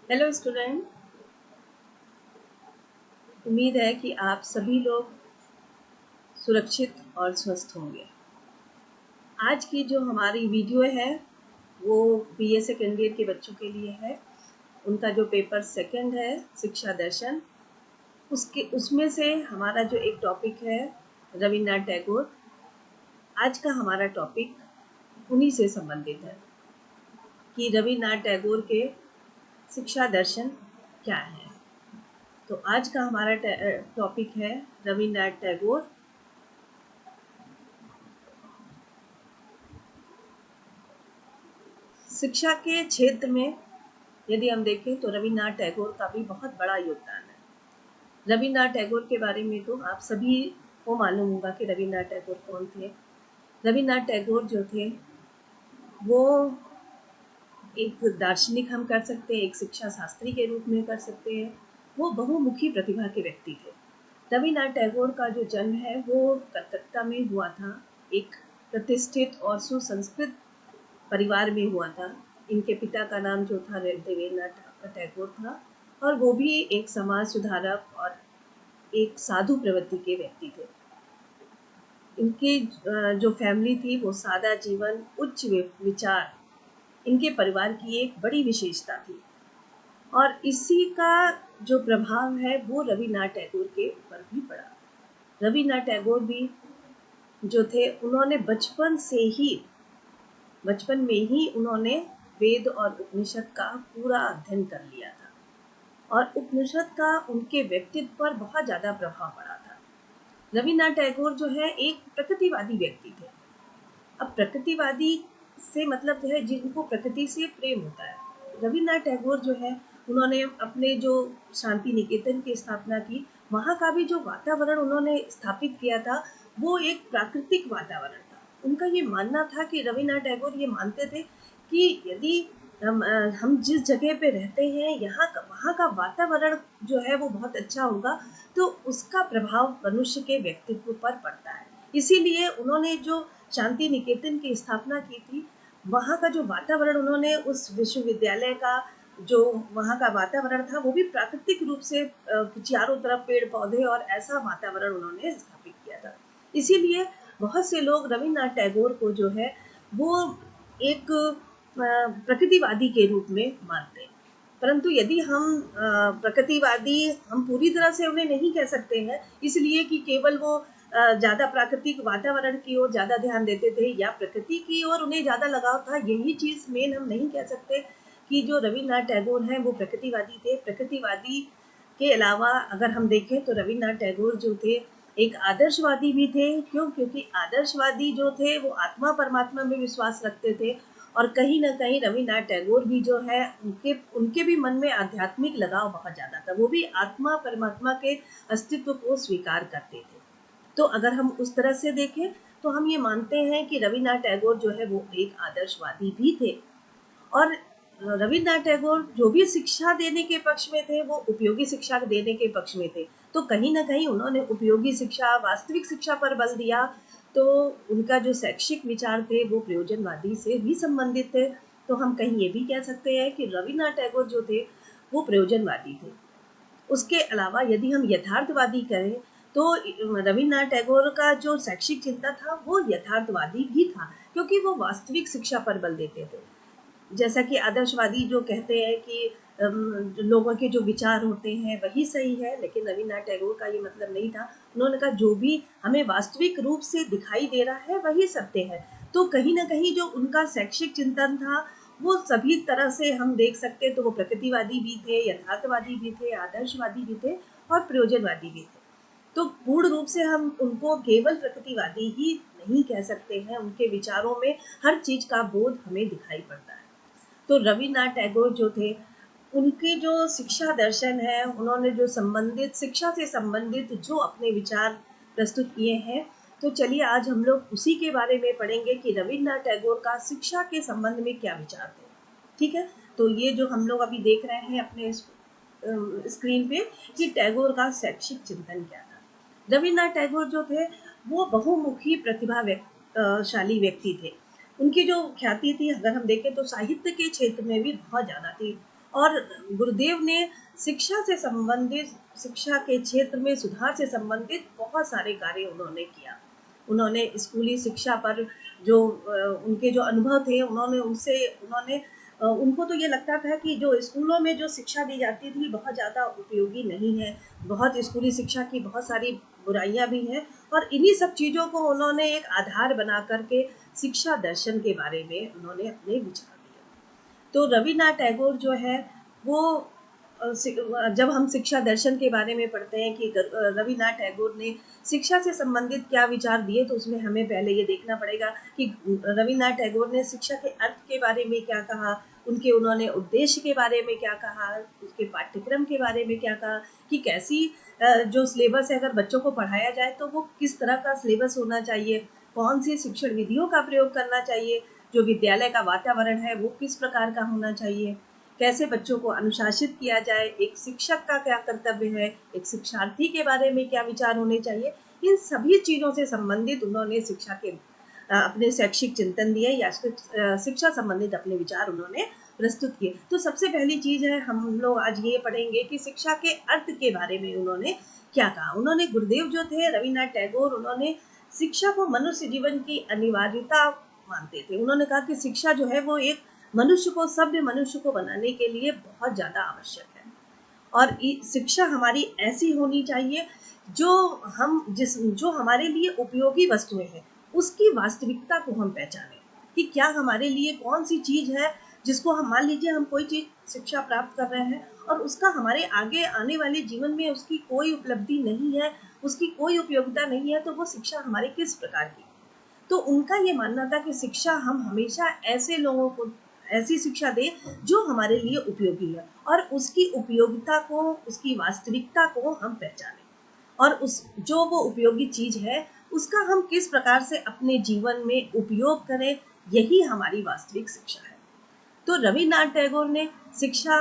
Hello student. उम्मीद है कि आप सभी लोग सुरक्षित और स्वस्थ होंगे। आज की जो हमारी वीडियो है वो बीए सेकेंड ईयर के बच्चों के लिए है। उनका जो पेपर सेकंड है शिक्षा दर्शन, उसमें से हमारा जो एक टॉपिक है रविन्द्रनाथ टैगोर। आज का हमारा टॉपिक उन्हीं से संबंधित है कि रविन्द्रनाथ टैगोर के शिक्षा दर्शन क्या है। तो आज का हमारा टॉपिक है रविन्द्रनाथ टैगोर। शिक्षा के क्षेत्र में यदि हम देखें तो रविन्द्रनाथ टैगोर का भी बहुत बड़ा योगदान है। रविन्द्रनाथ टैगोर के बारे में तो आप सभी को मालूम होगा कि रविन्द्रनाथ टैगोर कौन थे। रविन्द्रनाथ टैगोर जो थे वो एक दार्शनिक हम कर सकते हैं, एक शिक्षा शास्त्री के रूप में कर सकते हैं। वो बहुमुखी प्रतिभा के व्यक्ति थे। रविन्द्रनाथ टैगोर का जो जन्म है वो कलकत्ता में हुआ था। एक प्रतिष्ठित और सुसंस्कृत परिवार में हुआ था। इनके पिता का नाम जो था देवेंद्रनाथ टैगोर था और वो भी एक समाज सुधारक और एक साधु प्रवृत्ति के व्यक्ति थे। इनकी जो फैमिली थी वो सादा जीवन, उच्च विचार इनके परिवार की एक बड़ी विशेषता थी और इसी का जो प्रभाव है वो रविन्द्रनाथ टैगोर के ऊपर भी पड़ा। रविन्द्रनाथ टैगोर भी जो थे उन्होंने बचपन में ही उन्होंने वेद और उपनिषद का पूरा अध्ययन कर लिया था और उपनिषद का उनके व्यक्तित्व पर बहुत ज़्यादा प्रभाव पड़ा था। रविन्द्रनाथ टैगोर जो है एक प्रकृतिवादी व्यक्ति थे। अब प्रकृतिवादी से मतलब है जिनको प्रकृति से प्रेम होता है। रविन्द्रनाथ टैगोर जो है उन्होंने अपने जो शांति निकेतन की स्थापना की, वहाँ का भी जो वातावरण उन्होंने स्थापित किया था वो एक प्राकृतिक वातावरण था। उनका ये मानना था कि रविन्द्रनाथ टैगोर ये मानते थे कि यदि हम जिस जगह पे रहते हैं वहाँ का वातावरण जो है वो बहुत अच्छा होगा तो उसका प्रभाव मनुष्य के व्यक्तित्व पर पड़ता है। इसीलिए उन्होंने जो शांति निकेतन की स्थापना की थी, वहाँ का जो वातावरण उन्होंने उस विश्वविद्यालय का जो वहाँ का वातावरण था वो भी प्राकृतिक रूप से चारों तरफ पेड़ पौधे और ऐसा वातावरण उन्होंने स्थापित किया था। इसीलिए बहुत से लोग रविन्द्रनाथ टैगोर को जो है वो एक प्रकृतिवादी के रूप में मानते हैं। परंतु यदि हम प्रकृतिवादी हम पूरी तरह से उन्हें नहीं कह सकते हैं, इसलिए कि केवल वो ज़्यादा प्राकृतिक वातावरण की ओर ज़्यादा ध्यान देते थे या प्रकृति की ओर उन्हें ज़्यादा लगाव था, यही चीज़ मेन हम नहीं कह सकते कि जो रविन्द्रनाथ टैगोर हैं वो प्रकृतिवादी थे। प्रकृतिवादी के अलावा अगर हम देखें तो रविन्द्रनाथ टैगोर जो थे एक आदर्शवादी भी थे। क्योंकि आदर्शवादी जो थे वो आत्मा परमात्मा में विश्वास रखते थे और कहीं ना कहीं रविन्द्रनाथ टैगोर भी जो है उनके भी मन में आध्यात्मिक लगाव बहुत ज़्यादा था। वो भी आत्मा परमात्मा के अस्तित्व को स्वीकार करते थे। तो अगर हम उस तरह से देखें तो हम ये मानते हैं कि रविन्द्रनाथ टैगोर जो है वो एक आदर्शवादी भी थे और रविन्द्रनाथ टैगोर जो भी शिक्षा देने के पक्ष में थे वो उपयोगी शिक्षा देने के पक्ष में थे। तो कहीं ना कहीं उन्होंने उपयोगी शिक्षा, वास्तविक शिक्षा पर बल दिया। तो उनका जो शैक्षिक विचार थे वो प्रयोजनवादी से भी संबंधित थे। तो हम कहीं ये भी कह सकते हैं कि रविन्द्रनाथ टैगोर जो थे वो प्रयोजनवादी थे। उसके अलावा यदि हम यथार्थवादी करें तो रविन्द्रनाथ टैगोर का जो शैक्षिक चिंतन था वो यथार्थवादी भी था, क्योंकि वो वास्तविक शिक्षा पर बल देते थे। जैसा कि आदर्शवादी जो कहते हैं कि लोगों के जो विचार होते हैं वही सही है, लेकिन रविन्द्रनाथ टैगोर का ये मतलब नहीं था। उन्होंने कहा जो भी हमें वास्तविक रूप से दिखाई दे रहा है वही सत्य है। तो कहीं ना कहीं जो उनका शैक्षिक चिंतन था वो सभी तरह से हम देख सकते हैं। तो वो प्रकृतिवादी भी थे, यथार्थवादी भी थे, आदर्शवादी भी थे और प्रयोजनवादी भी थे। तो पूर्ण रूप से हम उनको केवल प्रकृतिवादी ही नहीं कह सकते हैं। उनके विचारों में हर चीज का बोध हमें दिखाई पड़ता है। तो रविन्द्रनाथ टैगोर जो थे उनके जो शिक्षा दर्शन है, उन्होंने जो संबंधित शिक्षा से संबंधित जो अपने विचार प्रस्तुत किए हैं, तो चलिए आज हम लोग उसी के बारे में पढ़ेंगे कि रविन्द्रनाथ टैगोर का शिक्षा के संबंध में क्या विचार थे। ठीक है, तो ये जो हम लोग अभी देख रहे हैं अपने स्क्रीन पे कि टैगोर का शैक्षिक चिंतन क्या था। रविन्द्रनाथ टैगोर जो थे वो बहुमुखी प्रतिभाशाली व्यक्ति थे। उनकी जो ख्याति थी अगर हम देखें तो साहित्य के क्षेत्र में भी बहुत ज़्यादा थी। और गुरुदेव ने शिक्षा से संबंधित, शिक्षा के क्षेत्र में सुधार से संबंधित बहुत सारे कार्य उन्होंने किया। उन्होंने स्कूली शिक्षा पर जो उनके जो अनुभव थे, उन्होंने उनको तो ये लगता था कि जो स्कूलों में जो शिक्षा दी जाती थी बहुत ज़्यादा उपयोगी नहीं है, बहुत स्कूली शिक्षा की बहुत सारी बुराइयां भी हैं, और इन्हीं सब चीज़ों को उन्होंने एक आधार बना करके शिक्षा दर्शन के बारे में उन्होंने अपने विचार दिए। तो रविन्द्रनाथ टैगोर जो है वो जब हम शिक्षा दर्शन के बारे में पढ़ते हैं कि रविन्द्रनाथ टैगोर ने शिक्षा से संबंधित क्या विचार दिए, तो उसमें हमें पहले ये देखना पड़ेगा कि रविन्द्रनाथ टैगोर ने शिक्षा के अर्थ के बारे में क्या कहा, उन्होंने उद्देश्य के बारे में क्या कहा, उसके पाठ्यक्रम के बारे में क्या कहा, कि कैसी जो सिलेबस है अगर बच्चों को पढ़ाया जाए तो वो किस तरह का सिलेबस होना चाहिए, कौन सी शिक्षण विधियों का प्रयोग करना चाहिए, जो विद्यालय का वातावरण है वो किस प्रकार का होना चाहिए, कैसे बच्चों को अनुशासित किया जाए, एक शिक्षक का क्या कर्तव्य है, एक शिक्षार्थी के बारे में क्या विचार होने चाहिए। इन सभी चीज़ों से संबंधित उन्होंने शिक्षा के अपने शैक्षिक चिंतन दिए या शिक्षा संबंधित अपने विचार उन्होंने प्रस्तुत किए। तो सबसे पहली चीज़ है, हम लोग आज ये पढ़ेंगे कि शिक्षा के अर्थ के बारे में उन्होंने क्या कहा। उन्होंने, गुरुदेव जो थे रविन्द्रनाथ टैगोर, उन्होंने शिक्षा को मनुष्य जीवन की अनिवार्यता मानते थे। उन्होंने कहा कि शिक्षा जो है वो एक मनुष्य को, सभ्य मनुष्य को बनाने के लिए बहुत ज़्यादा आवश्यक है, और शिक्षा हमारी ऐसी होनी चाहिए जो हमारे लिए उपयोगी वस्तुएं हैं उसकी वास्तविकता को हम पहचानें, कि क्या हमारे लिए कौन सी चीज़ है जिसको हम, मान लीजिए हम कोई चीज़ शिक्षा प्राप्त कर रहे हैं और उसका हमारे आगे आने वाले जीवन में उसकी कोई उपलब्धि नहीं है, उसकी कोई उपयोगिता नहीं है, तो वो शिक्षा हमारे किस प्रकार की। तो उनका ये मानना था कि शिक्षा हम हमेशा ऐसे लोगों को ऐसी शिक्षा दें जो हमारे लिए उपयोगी है, और उसकी उपयोगिता को, उसकी वास्तविकता को हम पहचानें, और उस जो वो उपयोगी चीज है उसका हम किस प्रकार से अपने जीवन में उपयोग करें, यही हमारी वास्तविक शिक्षा है। तो रविन्द्रनाथ टैगोर ने शिक्षा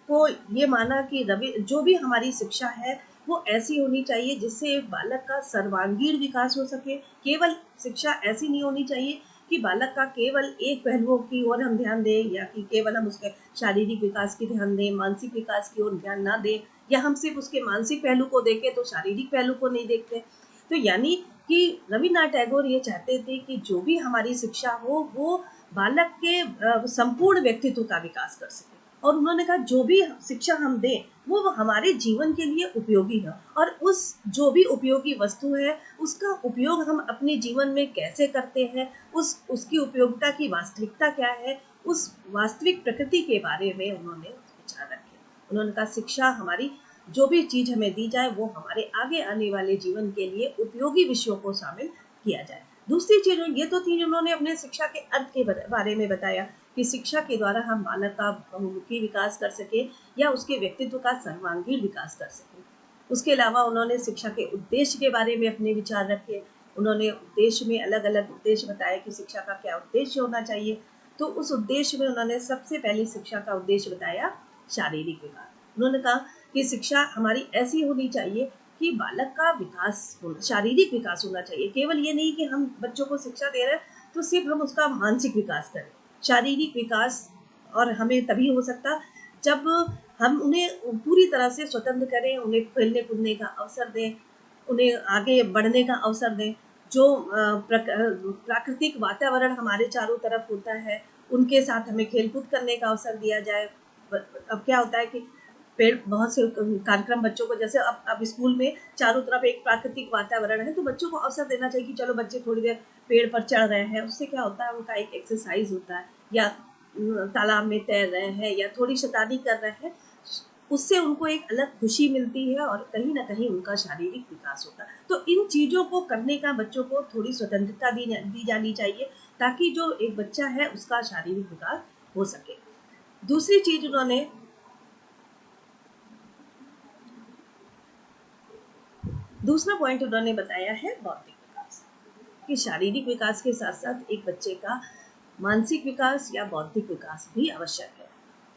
को ये माना कि जो भी हमारी शिक्षा है वो ऐसी होनी चाहिए जिससे एक बालक का सर्वांगीण विकास हो सके। केवल शिक्षा ऐसी नहीं होनी चाहिए कि बालक का केवल एक पहलुओं की ओर हम ध्यान दें, या कि केवल हम उसके शारीरिक विकास की ध्यान दें, मानसिक विकास की ओर ध्यान ना दें, या हम सिर्फ उसके मानसिक पहलू को देखें तो शारीरिक पहलू को नहीं देखते। तो यानी कि रविन्द्रनाथ टैगोर ये चाहते थे कि जो भी हमारी शिक्षा हो वो बालक के संपूर्ण व्यक्तित्व का विकास कर सके, और उन्होंने कहा जो भी शिक्षा हम दें वो हमारे जीवन के लिए उपयोगी है, और उस जो भी उपयोगी वस्तु है उसका उपयोग हम अपने जीवन में कैसे करते हैं, उसकी उपयोगिता की वास्तविकता क्या है, उस वास्तविक प्रकृति के बारे में उन्होंने विचार रखे। उन्होंने कहा शिक्षा हमारी, जो भी चीज़ हमें दी जाए वो हमारे आगे आने वाले जीवन के लिए उपयोगी विषयों को शामिल किया जाए। दूसरी चीज़ ये तो थी, उन्होंने अपने शिक्षा के अर्थ के बारे में बताया कि शिक्षा के द्वारा हम बालक का बहुमुखी विकास कर सके या उसके व्यक्तित्व का सर्वांगीण विकास कर सके। उसके अलावा उन्होंने शिक्षा के उद्देश्य के बारे में अपने विचार रखे। उन्होंने उद्देश्य में अलग अलग उद्देश्य बताया कि शिक्षा का क्या उद्देश्य होना चाहिए। तो उस उद्देश्य में उन्होंने सबसे पहले शिक्षा का उद्देश्य बताया शारीरिक विकास। उन्होंने कहा कि शिक्षा हमारी ऐसी होनी चाहिए कि बालक का विकास, शारीरिक विकास होना चाहिए। केवल ये नहीं कि हम बच्चों को शिक्षा दे रहे हैं तो सिर्फ हम उसका मानसिक विकास करें। शारीरिक विकास और हमें तभी हो सकता जब हम उन्हें पूरी तरह से स्वतंत्र करें, उन्हें खेलने कूदने का अवसर दें, उन्हें आगे बढ़ने का अवसर दें। जो प्राकृतिक वातावरण हमारे चारों तरफ होता है उनके साथ हमें खेलकूद करने का अवसर दिया जाए। अब क्या होता है कि पेड़, बहुत से कार्यक्रम बच्चों को, जैसे अब स्कूल में चारों तरफ एक प्राकृतिक वातावरण है तो बच्चों को अवसर देना चाहिए कि चलो बच्चे थोड़ी देर पेड़ पर चढ़ रहे हैं, उससे क्या होता है उनका एक एक्सरसाइज होता है, या तालाब में तैर रहे हैं या थोड़ी शैतानी कर रहे हैं, उससे उनको एक अलग खुशी मिलती है और कहीं ना कहीं उनका शारीरिक विकास होता है। तो इन चीज़ों को करने का बच्चों को थोड़ी स्वतंत्रता दी जानी चाहिए ताकि जो एक बच्चा है उसका शारीरिक विकास हो सके। दूसरी चीज उन्होंने दूसरा पॉइंट उन्होंने बताया है बौद्धिक विकास, कि शारीरिक विकास के साथ साथ एक बच्चे का मानसिक विकास या बौद्धिक विकास भी आवश्यक है।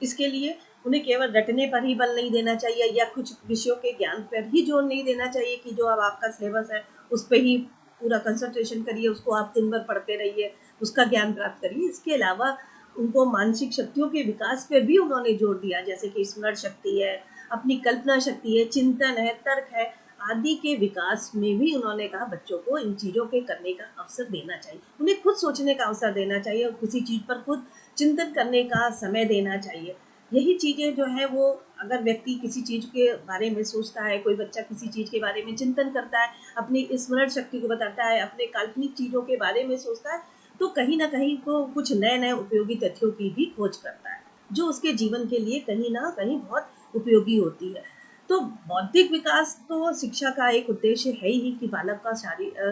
इसके लिए उन्हें केवल रटने पर ही बल नहीं देना चाहिए या कुछ विषयों के ज्ञान पर ही जोर नहीं देना चाहिए कि जो अब आपका सिलेबस है उस पर ही पूरा कंसंट्रेशन करिए, उसको आप दिन भर पढ़ते रहिए, उसका ज्ञान प्राप्त करिए। इसके अलावा उनको मानसिक शक्तियों के विकास पर भी उन्होंने जोर दिया, जैसे कि स्मरण शक्ति है, अपनी कल्पना शक्ति है, चिंतन है, तर्क है आदि के विकास में भी उन्होंने कहा बच्चों को इन चीज़ों के करने का अवसर देना चाहिए, उन्हें खुद सोचने का अवसर देना चाहिए और किसी चीज़ पर खुद चिंतन करने का समय देना चाहिए। यही चीज़ें जो है वो, अगर व्यक्ति किसी चीज़ के बारे में सोचता है, कोई बच्चा किसी चीज़ के बारे में चिंतन करता है, अपनी स्मरण शक्ति को बताता है, अपने काल्पनिक चीज़ों के बारे में सोचता है, तो कहीं ना कहीं को कुछ नए नए उपयोगी तथ्यों की भी खोज करता है, जो उसके जीवन के लिए कहीं ना कहीं बहुत उपयोगी होती है। तो बौद्धिक विकास तो शिक्षा का एक उद्देश्य है ही कि बालक का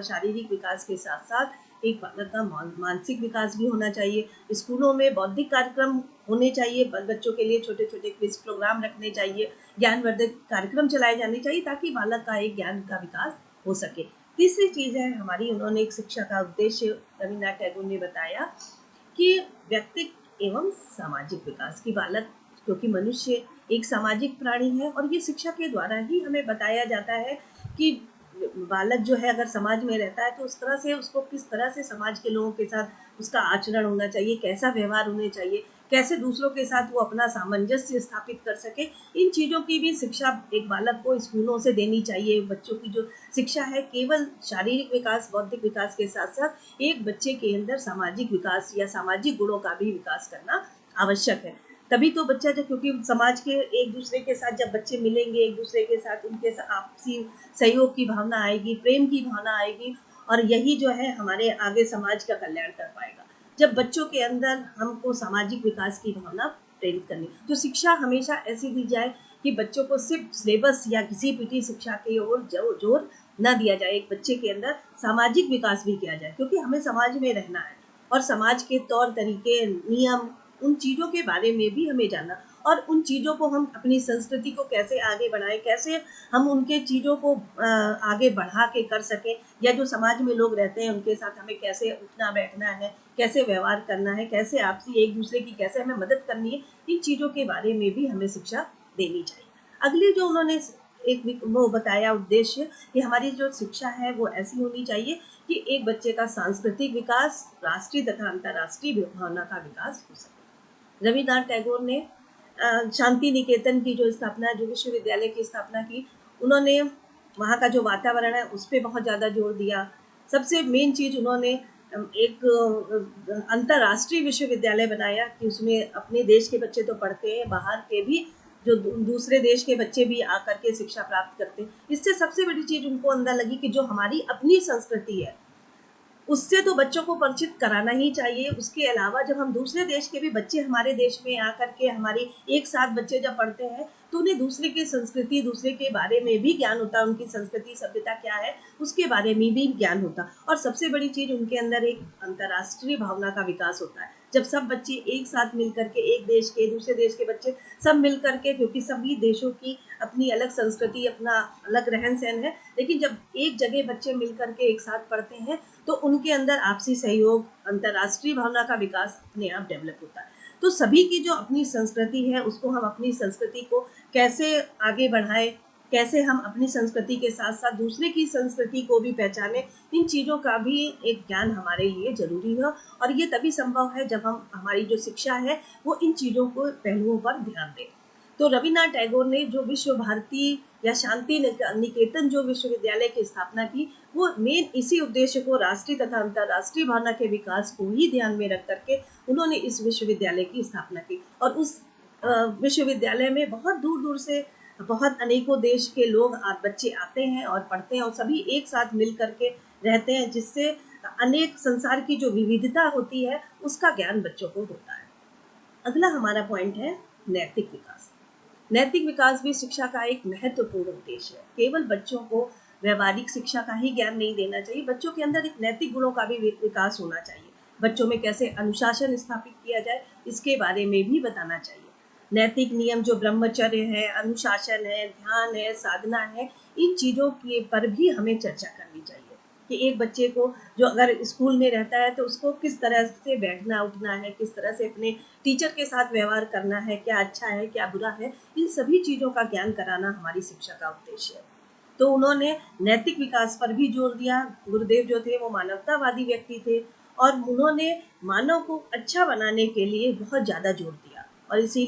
शारीरिक विकास के साथ साथ एक बालक का मानसिक विकास भी होना चाहिए। स्कूलों में बौद्धिक कार्यक्रम होने चाहिए, बच्चों के लिए छोटे छोटे क्विज प्रोग्राम रखने चाहिए, ज्ञानवर्धक कार्यक्रम चलाए जाने चाहिए ताकि बालक का एक ज्ञान का विकास हो सके। तीसरी चीज़ है हमारी, उन्होंने एक शिक्षा का उद्देश्य रविन्द्रनाथ टैगोर ने बताया कि व्यक्तिक एवं सामाजिक विकास की बालक, क्योंकि मनुष्य एक सामाजिक प्राणी है और ये शिक्षा के द्वारा ही हमें बताया जाता है कि बालक जो है अगर समाज में रहता है तो उस तरह से उसको किस तरह से समाज के लोगों के साथ उसका आचरण होना चाहिए, कैसा व्यवहार होना चाहिए, कैसे दूसरों के साथ वो अपना सामंजस्य स्थापित कर सके। इन चीज़ों की भी शिक्षा एक बालक को स्कूलों से देनी चाहिए। बच्चों की जो शिक्षा है केवल शारीरिक विकास बौद्धिक विकास के साथ साथ एक बच्चे के अंदर सामाजिक विकास या सामाजिक गुणों का भी विकास करना आवश्यक है। तभी तो बच्चा, जब क्योंकि समाज के एक दूसरे के साथ जब बच्चे मिलेंगे, एक दूसरे के साथ उनके आपसी सहयोग की भावना आएगी, प्रेम की भावना आएगी, और यही जो है हमारे आगे समाज का कल्याण कर पाएगा। जब बच्चों के अंदर हमको सामाजिक विकास की भावना प्रेरित करनी, तो शिक्षा हमेशा ऐसी दी जाए कि बच्चों को सिर्फ सिलेबस या किसी पीटी शिक्षा की ओर जोर न दिया जाए, एक बच्चे के अंदर सामाजिक विकास भी किया जाए, क्योंकि हमें समाज में रहना है और समाज के तौर तरीके, नियम, उन चीज़ों के बारे में भी हमें जानना, और उन चीज़ों को हम अपनी संस्कृति को कैसे आगे बढ़ाएं, कैसे हम उनके चीज़ों को आगे बढ़ा के कर सकें, या जो समाज में लोग रहते हैं उनके साथ हमें कैसे उठना बैठना है, कैसे व्यवहार करना है, कैसे आपसी एक दूसरे की कैसे हमें मदद करनी है, इन चीज़ों के बारे में भी हमें शिक्षा देनी चाहिए। अगली जो उन्होंने एक वो बताया उद्देश्य कि हमारी जो शिक्षा है वो ऐसी होनी चाहिए कि एक बच्चे का सांस्कृतिक विकास, राष्ट्रीय तथा अंतर्राष्ट्रीय भावना का विकास हो सके। रविन्द्रनाथ टैगोर ने शांति निकेतन की जो स्थापना, जो विश्वविद्यालय की स्थापना की, उन्होंने वहाँ का जो वातावरण है उस पर बहुत ज़्यादा जोर दिया। सबसे मेन चीज़ उन्होंने एक अंतर्राष्ट्रीय विश्वविद्यालय बनाया कि उसमें अपने देश के बच्चे तो पढ़ते हैं, बाहर के भी जो दूसरे देश के बच्चे भी आकर के शिक्षा प्राप्त करते हैं। इससे सबसे बड़ी चीज़ उनको अंदर लगी कि जो हमारी अपनी संस्कृति है उससे तो बच्चों को परिचित कराना ही चाहिए। उसके अलावा जब हम दूसरे देश के भी बच्चे हमारे देश में आकर के हमारी एक साथ बच्चे जब पढ़ते हैं तो उन्हें दूसरे की संस्कृति, दूसरे के बारे में भी ज्ञान होता है, उनकी संस्कृति सभ्यता क्या है उसके बारे में भी ज्ञान होता, और सबसे बड़ी चीज़ उनके अंदर एक अंतर्राष्ट्रीय भावना का विकास होता है। जब सब बच्चे एक साथ मिल करके, एक देश के दूसरे देश के बच्चे सब मिल करके, क्योंकि सभी देशों की अपनी अलग संस्कृति, अपना अलग रहन सहन है, लेकिन जब एक जगह बच्चे मिल करके एक साथ पढ़ते हैं तो उनके अंदर आपसी सहयोग, अंतर्राष्ट्रीय भावना का विकास अपने आप डेवलप होता है। तो सभी की जो अपनी संस्कृति है उसको हम अपनी संस्कृति को कैसे आगे बढ़ाएं, कैसे हम अपनी संस्कृति के साथ साथ दूसरे की संस्कृति को भी पहचानें, इन चीज़ों का भी एक ज्ञान हमारे लिए जरूरी है, और ये तभी संभव है जब हम हमारी जो शिक्षा है वो इन चीज़ों को पहलुओं पर ध्यान दें। तो रविन्द्रनाथ टैगोर ने जो विश्व भारती या शांति निकेतन जो विश्वविद्यालय की स्थापना की, वो मेन इसी उद्देश्य को, राष्ट्रीय तथा अंतर्राष्ट्रीय भावना के विकास को ही ध्यान में रख करके उन्होंने इस विश्वविद्यालय की स्थापना की। और उस विश्वविद्यालय में बहुत दूर दूर से बहुत अनेकों देश के लोग बच्चे आते हैं और पढ़ते हैं, और सभी एक साथ मिल करके रहते हैं, जिससे अनेक संसार की जो विविधता होती है उसका ज्ञान बच्चों को होता है। अगला हमारा पॉइंट है नैतिक विकास। नैतिक विकास भी शिक्षा का एक महत्वपूर्ण उद्देश्य है। केवल बच्चों को व्यवहारिक शिक्षा का ही ज्ञान नहीं देना चाहिए, बच्चों के अंदर एक नैतिक गुणों का भी विकास होना चाहिए। बच्चों में कैसे अनुशासन स्थापित किया जाए इसके बारे में भी बताना चाहिए। नैतिक नियम जो ब्रह्मचर्य है, अनुशासन है, ध्यान है, साधना है, इन चीज़ों के पर भी हमें चर्चा करनी चाहिए कि एक बच्चे को जो अगर स्कूल में रहता है तो उसको किस तरह से बैठना उठना है, किस तरह से अपने टीचर के साथ व्यवहार करना है, क्या अच्छा है क्या बुरा है, इन सभी चीज़ों का ज्ञान कराना हमारी शिक्षा का उद्देश्य है। तो उन्होंने नैतिक विकास पर भी जोर दिया। गुरुदेव जो थे वो मानवतावादी व्यक्ति थे और उन्होंने मानव को अच्छा बनाने के लिए बहुत ज़्यादा जोर दिया और इसीलिए